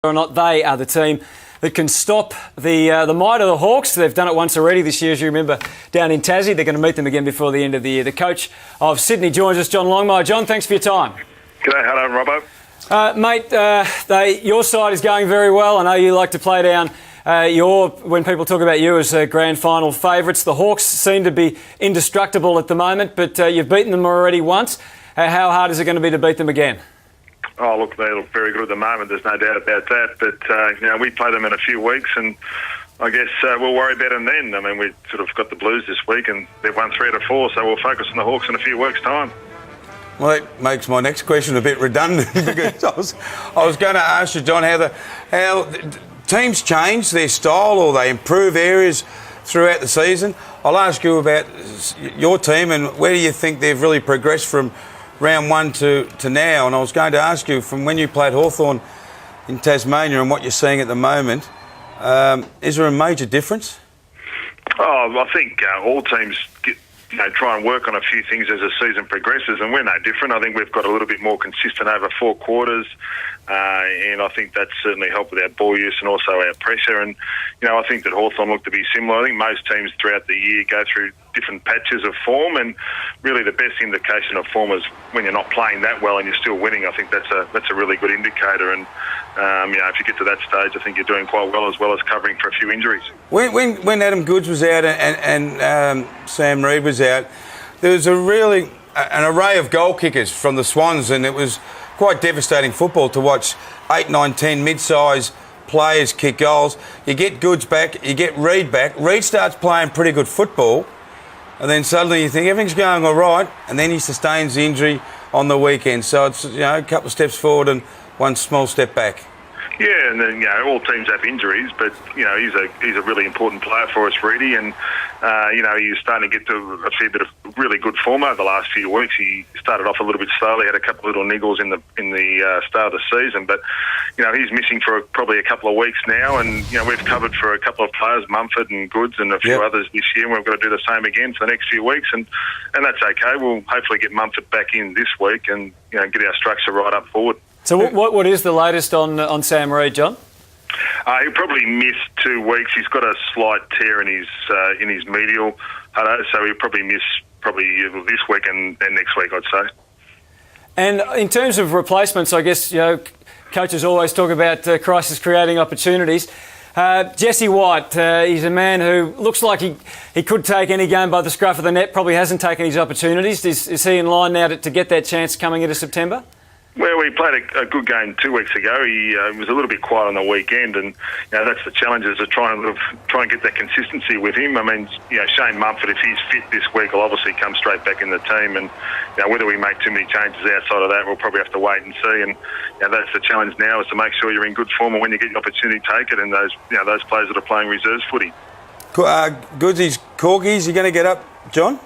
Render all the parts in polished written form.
or not they are the team that can stop the might of the Hawks. They've done it once already this year, as you remember, down in Tassie. They're going to meet them again before the end of the year. The coach of Sydney joins us, John Longmire. John, thanks for your time. G'day, hello, Robbo. Mate, your side is going very well. I know you like to play down when people talk about you as grand final favourites. The Hawks seem to be indestructible at the moment, but you've beaten them already once. How hard is it going to be to beat them again? Oh, look, they look very good at the moment. There's no doubt about that. But, we play them in a few weeks, and I guess we'll worry about them then. I mean, we sort of got the Blues this week, and they've won 3 out of 4, so we'll focus on the Hawks in a few weeks' time. Well, that makes my next question a bit redundant because I was going to ask you, John, how teams change their style or they improve areas throughout the season. I'll ask you about your team and where do you think they've really progressed from round 1 to now. And I was going to ask you, from when you played Hawthorn in Tasmania and what you're seeing at the moment, is there a major difference? Oh, I think all teams try and work on a few things as the season progresses, and we're no different. I think we've got a little bit more consistent over 4 quarters, and I think that's certainly helped with our ball use and also our pressure. And, I think that Hawthorn look to be similar. I think most teams throughout the year go through different patches of form, and really the best indication of form is when you're not playing that well and you're still winning. I think that's a really good indicator. And, if you get to that stage, I think you're doing quite well as covering for a few injuries. When Adam Goodes was out and Sam Reid was out, there was an array of goal kickers from the Swans, and it was quite devastating football to watch 8, 9, 10 mid-size players kick goals. You get Goodes back, you get Reid back. Reid starts playing pretty good football, and then suddenly you think everything's going all right, and then he sustains the injury on the weekend. So it's a couple of steps forward and one small step back. Yeah, and then all teams have injuries, but he's a really important player for us, Reedy, and he's starting to get to a fair bit of really good form over the last few weeks. He started off a little bit slowly, had a couple of little niggles in the start of the season, but he's missing for probably a couple of weeks now, and we've covered for a couple of players, Mumford and Goodes and a few others this year, and we've got to do the same again for the next few weeks, and that's okay. We'll hopefully get Mumford back in this week and get our structure right up forward. So what is the latest on Sam Reid, John? He'll probably miss 2 weeks. He's got a slight tear in his medial, so he'll probably miss this week and next week, I'd say. And in terms of replacements, I guess coaches always talk about crisis creating opportunities. Jesse White, he's a man who looks like he could take any game by the scruff of the neck. Probably hasn't taken his opportunities. Is he in line now to get that chance coming into September? Well, we played a good game 2 weeks ago. He was a little bit quiet on the weekend, and that's the challenge, is to try and get that consistency with him. I mean, Shane Mumford, if he's fit this week, will obviously come straight back in the team, and whether we make too many changes outside of that, we'll probably have to wait and see. And that's the challenge now, is to make sure you're in good form, and when you get the opportunity, take it. And those players that are playing reserves footy. Goodsy's corgis, you going to get up, John?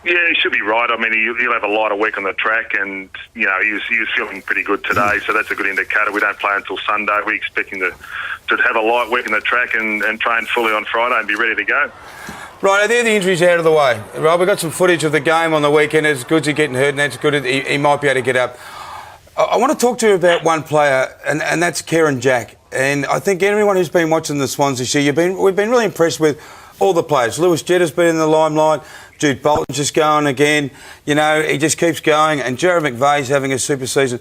Yeah, he should be right. I mean, he'll have a lighter week on the track, and he was feeling pretty good today, so that's a good indicator. We don't play until Sunday. We're expecting to have a light week on the track and train fully on Friday and be ready to go. Right, they're the injuries out of the way. Right, we got some footage of the game on the weekend. It's Goodsy getting hurt, and that's good. He might be able to get up. I want to talk to you about one player, and that's Kieran Jack. And I think everyone who's been watching the Swans this year, we've been really impressed with all the players. Lewis Jetta's been in the limelight. Jude Bolton's just going again. He just keeps going. And Jared McVeigh's having a super season.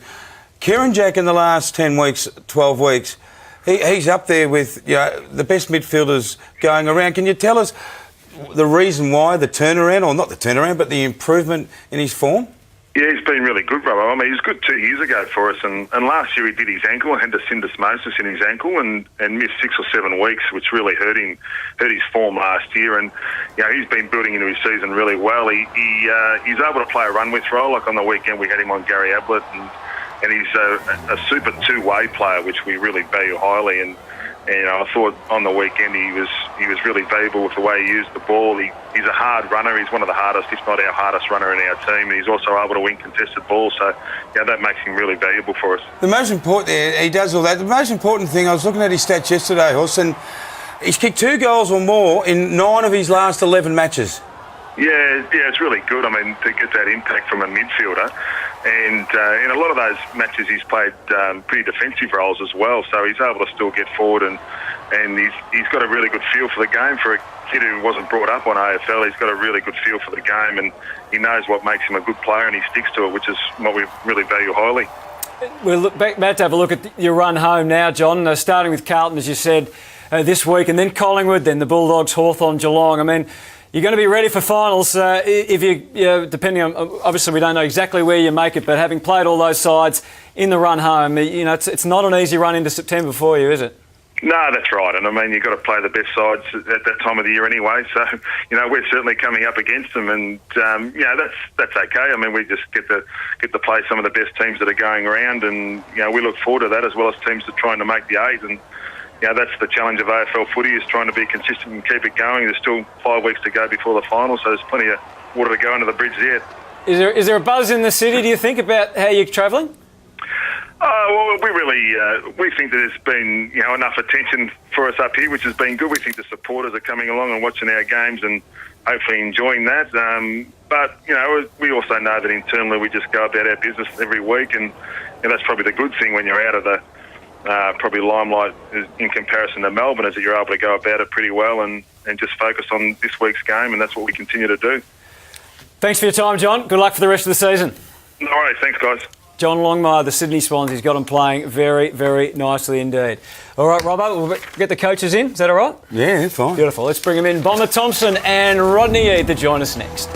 Kieran Jack in the last 10 weeks, 12 weeks, he's up there with the best midfielders going around. Can you tell us the reason why, the turnaround, or not the turnaround, but the improvement in his form? Yeah, he's been really good, Robbo. I mean, he was good 2 years ago for us, and last year he did his ankle and had the syndesmosis in his ankle and missed 6 or 7 weeks, which really hurt his form last year. And he's been building into his season really well. He's able to play a run with role. Like on the weekend, we had him on Gary Ablett, and he's a super two-way player, which we really value highly. And I thought on the weekend he was really valuable with the way he used the ball. He's a hard runner. He's one of the hardest, if not our hardest runner in our team. And he's also able to win contested balls. So, that makes him really valuable for us. The most important, he does all that. The most important thing, I was looking at his stats yesterday, Hudson. He's kicked 2 goals or more in 9 of his last 11 matches. Yeah, it's really good. I mean, to get that impact from a midfielder. And in a lot of those matches, he's played pretty defensive roles as well. So he's able to still get forward, and he's got a really good feel for the game. For a kid who wasn't brought up on AFL, he's got a really good feel for the game, and he knows what makes him a good player, and he sticks to it, which is what we really value highly. We're about to have a look at your run home now, John, starting with Carlton, as you said, this week, and then Collingwood, then the Bulldogs, Hawthorn, Geelong. I mean, you're going to be ready for finals if you depending on, obviously we don't know exactly where you make it, but having played all those sides in the run home, it's not an easy run into September for you, is it? No, that's right. And I mean, you've got to play the best sides at that time of the year anyway. So, we're certainly coming up against them, and that's okay. I mean, we just get to play some of the best teams that are going around, and we look forward to that, as well as teams that are trying to make the eight. And that's the challenge of AFL footy, is trying to be consistent and keep it going. There's still 5 weeks to go before the final, so there's plenty of water to go under the bridge yet. Is there a buzz in the city, do you think, about how you're travelling? Well, we think that there's been enough attention for us up here, which has been good. We think the supporters are coming along and watching our games and hopefully enjoying that. But we also know that internally we just go about our business every week, and that's probably the good thing when you're out of the probably limelight in comparison to Melbourne, is that you're able to go about it pretty well and just focus on this week's game, and that's what we continue to do. Thanks for your time, John. Good luck for the rest of the season. No worries. Thanks, guys. John Longmire, the Sydney Swans, he's got them playing very, very nicely indeed. All right, Robbo, we'll get the coaches in. Is that all right? Yeah, fine. Beautiful. Let's bring them in. Bomber Thompson and Rodney Eade to join us next.